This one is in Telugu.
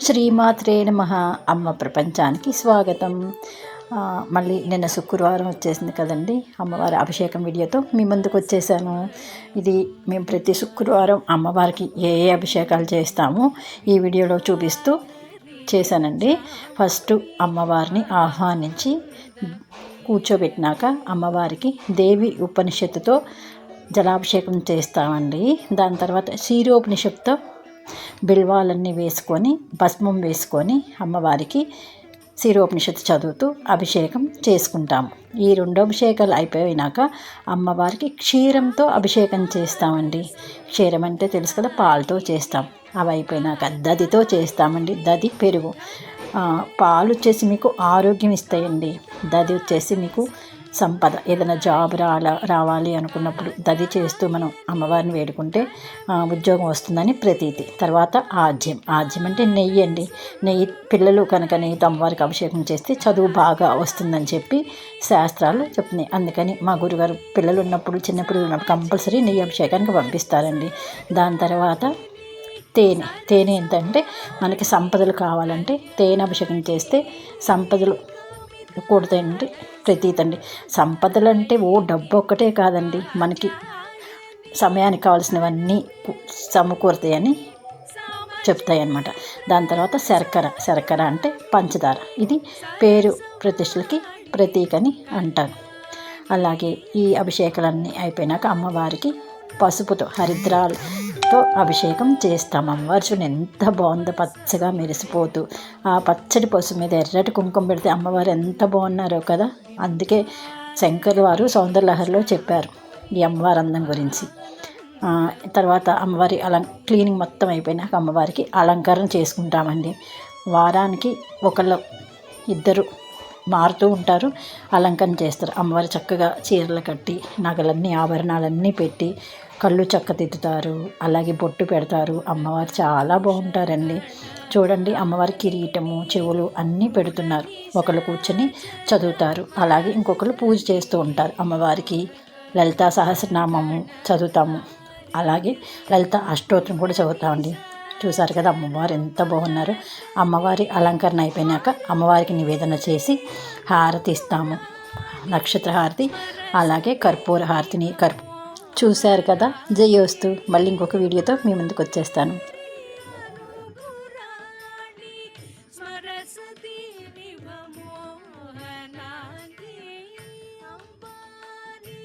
శ్రీమాత్రే నమః. అమ్మ ప్రపంచానికి స్వాగతం. మళ్ళీ నిన్న శుక్రవారం వచ్చేసింది కదండి, అమ్మవారి అభిషేకం వీడియోతో మీ ముందుకు వచ్చేసాను. ఇది మేము ప్రతి శుక్రవారం అమ్మవారికి ఏ అభిషేకాలు చేస్తామో ఈ వీడియోలో చూపిస్తూ చేశానండి. ఫస్ట్ అమ్మవారిని ఆహ్వానించి కూర్చోబెట్టినాక అమ్మవారికి దేవి ఉపనిషత్తుతో జలాభిషేకం చేస్తామండి. దాని తర్వాత క్షీరోపనిషత్తుతో బిల్వాలన్నీ వేసుకొని భస్మం వేసుకొని అమ్మవారికి క్షీరోపనిషత్తు చదువుతూ అభిషేకం చేసుకుంటాము. ఈ రెండు అభిషేకాలు అయిపోయినాక అమ్మవారికి క్షీరంతో అభిషేకం చేస్తామండి. క్షీరం అంటే తెలుసు కదా, పాలతో చేస్తాం. అవి అయిపోయినాక దధితో చేస్తామండి. దధి పెరుగు. పాలు వచ్చేసి మీకు ఆరోగ్యం ఇస్తాయండి. దధి వచ్చేసి మీకు సంపద. ఏదైనా జాబ్ రావాలి అనుకున్నప్పుడు దధి చేస్తూ మనం అమ్మవారిని వేడుకుంటే ఉద్యోగం వస్తుందని ప్రతీతి. తర్వాత ఆజ్యం. ఆజ్యం అంటే నెయ్యి అండి. నెయ్యి పిల్లలు కనుక నెయ్యితో అమ్మవారికి అభిషేకం చేస్తే చదువు బాగా వస్తుందని చెప్పి శాస్త్రాలు చెప్తున్నాయి. అందుకని మా గురుగారు పిల్లలు ఉన్నప్పుడు, చిన్నపిల్లలు ఉన్నప్పుడు కంపల్సరీ నెయ్యి అభిషేకానికి పంపిస్తారండి. దాని తర్వాత తేనె ఏంటంటే మనకి సంపదలు కావాలంటే తేనె అభిషేకం చేస్తే సంపదలు కూడతాయండి, ప్రతీతండి. సంపదలు అంటే డబ్బు ఒక్కటే కాదండి, మనకి సమయానికి కావాల్సినవన్నీ సమకూరుతాయని చెప్తాయి అన్నమాట. దాని తర్వాత శర్కర అంటే పంచదార. ఇది పేరు ప్రతిష్టలకి ప్రతీకని అంటారు. అలాగే ఈ అభిషేకాలన్నీ అయిపోయినాక అమ్మవారికి పసుపుతో హరిద్రాలతో అభిషేకం చేస్తాం. అమ్మవారు చూడండి ఎంత బాగుందో, పచ్చగా మెరిసిపోతూ ఆ పచ్చడి పసుపు మీద ఎర్రటి కుంకుమ పెడితే అమ్మవారు ఎంత బాగున్నారో కదా. అందుకే శంకర్ వారు సౌందర్యలహరిలో చెప్పారు ఈ అమ్మవారి అందం గురించి. తర్వాత అమ్మవారి క్లీనింగ్ మొత్తం అయిపోయినాక అమ్మవారికి అలంకరణ చేసుకుంటామండి. వారానికి ఇద్దరు మారుతూ ఉంటారు, అలంకరణ చేస్తారు. అమ్మవారు చక్కగా చీరలు కట్టి నగలన్నీ ఆభరణాలన్నీ పెట్టి కళ్ళు చక్కదిద్దుతారు, అలాగే బొట్టు పెడతారు. అమ్మవారు చాలా బాగుంటారండి. చూడండి, అమ్మవారి కిరీటము, చెవులు అన్నీ పెడుతున్నారు. ఒకళ్ళు కూర్చొని చదువుతారు, అలాగే ఇంకొకరు పూజ చేస్తూ ఉంటారు. అమ్మవారికి లలితా సహస్రనామము చదువుతాము, అలాగే లలిత అష్టోత్తరం కూడా చదువుతామండి. చూసారు కదా అమ్మవారు ఎంత బాగున్నారు. అమ్మవారి అలంకరణ అయిపోయినాక అమ్మవారికి నివేదన చేసి హారతి ఇస్తాము. నక్షత్ర హారతి, అలాగే కర్పూర హారతిని చూశారు కదా. జయోస్తు. మళ్ళీ ఇంకొక వీడియోతో మీ ముందుకు వచ్చేస్తాను.